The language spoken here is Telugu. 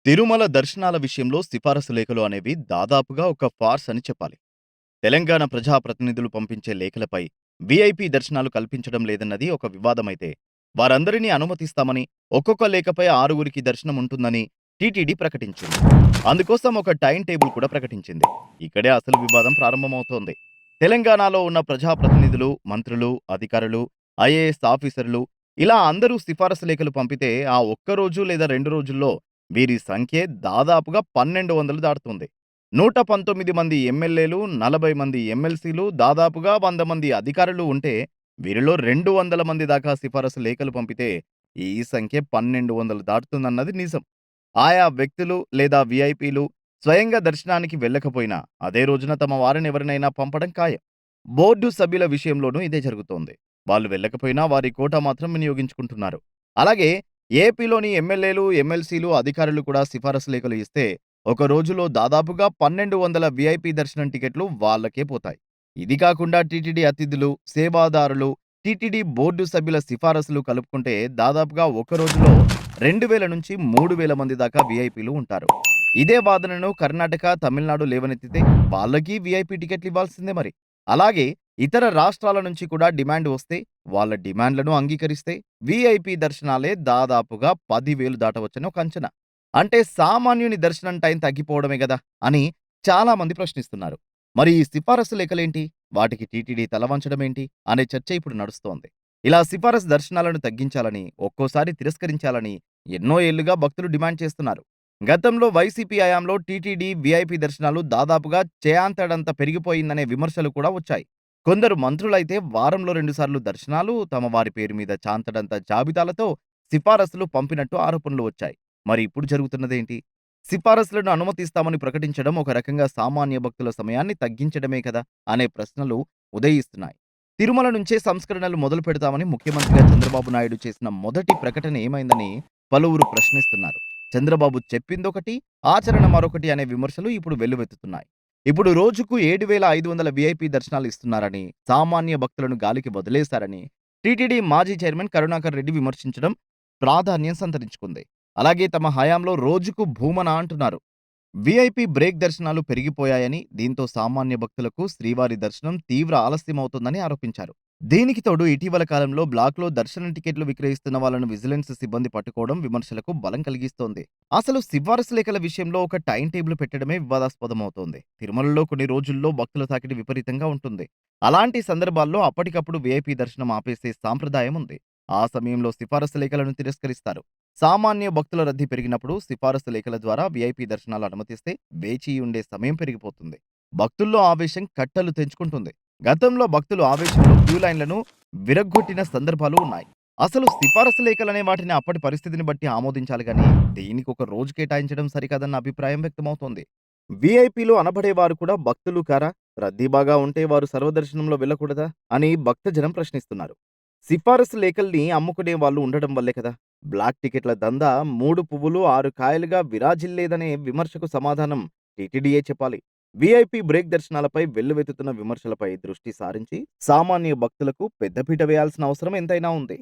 తిరుమల దర్శనాల విషయంలో సిఫారసు లేఖలు అనేవి దాదాపుగా ఒక ఫార్స్ అని చెప్పాలి. తెలంగాణ ప్రజాప్రతినిధులు పంపించే లేఖలపై వీఐపీ దర్శనాలు కల్పించడం లేదన్నది ఒక వివాదమైతే, వారందరినీ అనుమతిస్తామని, ఒక్కొక్క లేఖపై 6గురికి దర్శనం ఉంటుందని టీటీడీ ప్రకటించింది. అందుకోసం ఒక టైం టేబుల్ కూడా ప్రకటించింది. ఇక్కడే అసలు వివాదం ప్రారంభమవుతోంది. తెలంగాణలో ఉన్న ప్రజాప్రతినిధులు, మంత్రులు, అధికారులు, ఐఏఎస్ ఆఫీసర్లు ఇలా అందరూ సిఫారసు లేఖలు పంపితే ఆ ఒక్కరోజు లేదా 2 రోజుల్లో వీరి సంఖ్యే దాదాపుగా 1200 దాటుతుంది. 119 మంది ఎమ్మెల్యేలు, 40 మంది ఎమ్మెల్సీలు, దాదాపుగా 100 మంది అధికారులు ఉంటే, వీరిలో 200 మంది దాకా సిఫారసు లేఖలు పంపితే, ఈ సంఖ్య 1200 దాటుతుందన్నది నిజం. ఆయా వ్యక్తులు లేదా వీఐపీలు స్వయంగా దర్శనానికి వెళ్ళకపోయినా, అదే రోజున తమ వారిని ఎవరినైనా పంపడం ఖాయం. బోర్డు సభ్యుల విషయంలోనూ ఇదే జరుగుతోంది. వాళ్ళు వెళ్ళకపోయినా వారి కోటా మాత్రం వినియోగించుకుంటున్నారు. అలాగే ఏపీలోని ఎమ్మెల్యేలు, ఎమ్మెల్సీలు, అధికారులు కూడా సిఫారసు లేఖలు ఇస్తే, ఒక రోజులో దాదాపుగా 1200 వీఐపీ దర్శనం టికెట్లు వాళ్ళకే పోతాయి. ఇది కాకుండా టీటీడీ అతిథులు, సేవాదారులు, టీటీడీ బోర్డు సభ్యుల సిఫారసులు కలుపుకుంటే దాదాపుగా ఒక రోజులో 2000 నుంచి 3000 మంది దాకా వీఐపీలు ఉంటారు. ఇదే వాదనను కర్ణాటక, తమిళనాడు లేవనెత్తితే వాళ్ళకి వీఐపీ టికెట్లు ఇవ్వాల్సిందే మరి. అలాగే ఇతర రాష్ట్రాల నుంచి కూడా డిమాండ్ వస్తే, వాళ్ళ డిమాండ్లను అంగీకరిస్తే వీఐపీ దర్శనాలే దాదాపుగా 10,000 దాటవచ్చని ఒక అంచనా. అంటే సామాన్యుని దర్శనం టైం తగ్గిపోవడమే గదా అని చాలా మంది ప్రశ్నిస్తున్నారు. మరి ఈ సిఫారసు లేఖలేంటి? వాటికి టీటీడీ తల వంచడమేంటి? అనే చర్చ ఇప్పుడు నడుస్తోంది. ఇలా సిఫారసు దర్శనాలను తగ్గించాలని, ఒక్కోసారి తిరస్కరించాలని ఎన్నో ఏళ్లుగా భక్తులు డిమాండ్ చేస్తున్నారు. గతంలో వైసీపీ హయాంలో టీటీడీ వీఐపీ దర్శనాలు దాదాపుగా చేయాంతడంత పెరిగిపోయిందనే విమర్శలు కూడా వచ్చాయి. కొందరు మంత్రులైతే వారంలో 2 సార్లు దర్శనాలు, తమ వారి పేరు మీద చాంతడంత జాబితాలతో సిఫారసులు పంపినట్టు ఆరోపణలు వచ్చాయి. మరి ఇప్పుడు జరుగుతున్నదేంటి? సిఫారసులను అనుమతిస్తామని ప్రకటించడం ఒక రకంగా సామాన్య భక్తుల సమయాన్ని తగ్గించడమే కదా అనే ప్రశ్నలు ఉదయిస్తున్నాయి. తిరుమల నుంచే సంస్కరణలు మొదలు పెడతామని ముఖ్యమంత్రిగా చంద్రబాబు నాయుడు చేసిన మొదటి ప్రకటన ఏమైందని పలువురు ప్రశ్నిస్తున్నారు. చంద్రబాబు చెప్పిందొకటి, ఆచరణ మరొకటి అనే విమర్శలు ఇప్పుడు వెల్లువెత్తుతున్నాయి. ఇప్పుడు రోజుకు 7,500 వీఐపీ దర్శనాలు ఇస్తున్నారని, సామాన్య భక్తులను గాలికి వదిలేశారని టీటీడీ మాజీ చైర్మన్ కరుణాకర్ రెడ్డి విమర్శించడం ప్రాధాన్యం సంతరించుకుంది. అలాగే తమ హయాంలో రోజుకు భూమన అంటున్నారు. వీఐపీ బ్రేక్ దర్శనాలు పెరిగిపోయాయని, దీంతో సామాన్య భక్తులకు శ్రీవారి దర్శనం తీవ్ర ఆలస్యమవుతోందని ఆరోపించారు. దీనికి తోడు ఇటీవల కాలంలో బ్లాక్‌లో దర్శనం టికెట్లు విక్రయిస్తున్న వాళ్ళను విజిలెన్స్ సిబ్బంది పట్టుకోవడం విమర్శలకు బలం కలిగిస్తోంది. అసలు సిఫారసు లేఖల విషయంలో ఒక టైం టేబుల్ పెట్టడమే వివాదాస్పదమవుతోంది. తిరుమలలో కొన్ని రోజుల్లో భక్తుల తాకిడి విపరీతంగా ఉంటుంది. అలాంటి సందర్భాల్లో అప్పటికప్పుడు వీఐపీ దర్శనం ఆపేసే సాంప్రదాయం ఉంది. ఆ సమయంలో సిఫారసు లేఖలను తిరస్కరిస్తారు. సామాన్య భక్తుల రద్దీ పెరిగినప్పుడు సిఫారసు లేఖల ద్వారా వీఐపీ దర్శనాలు అనుమతిస్తే వేచి ఉండే సమయం పెరిగిపోతుంది. భక్తుల్లో ఆవేశం కట్టలు తెంచుకుంటుంది. గతంలో భక్తులు ఆవేశంలో క్యూ లైన్లను విరగ్గొట్టిన సందర్భాలు ఉన్నాయి. అసలు సిఫారసు లేఖలనే వాటిని అప్పటి పరిస్థితిని బట్టి ఆమోదించాలి గాని, దీనికి ఒక రోజు కేటాయించడం సరికాదన్న అభిప్రాయం వ్యక్తమవుతోంది. వీఐపీలు అనబడేవారు కూడా భక్తులు కారా? రద్దీ బాగా ఉంటే వారు సర్వదర్శనంలో వెళ్ళకూడదా అని భక్తజనం ప్రశ్నిస్తున్నారు. సిఫారసు లేఖల్ని అమ్ముకునే వాళ్ళు ఉండడం వల్లే కదా బ్లాక్ టికెట్ల దందా 3 పువ్వులు 6 కాయలుగా విరాజిల్లేదనే విమర్శకు సమాధానం టీటీడీయే చెప్పాలి. వీఐపీ బ్రేక్ దర్శనాలపై వెల్లువెత్తుతున్న విమర్శలపై దృష్టి సారించి సామాన్య భక్తులకు పెద్దపీట వేయాల్సిన అవసరం ఎంతైనా ఉంది.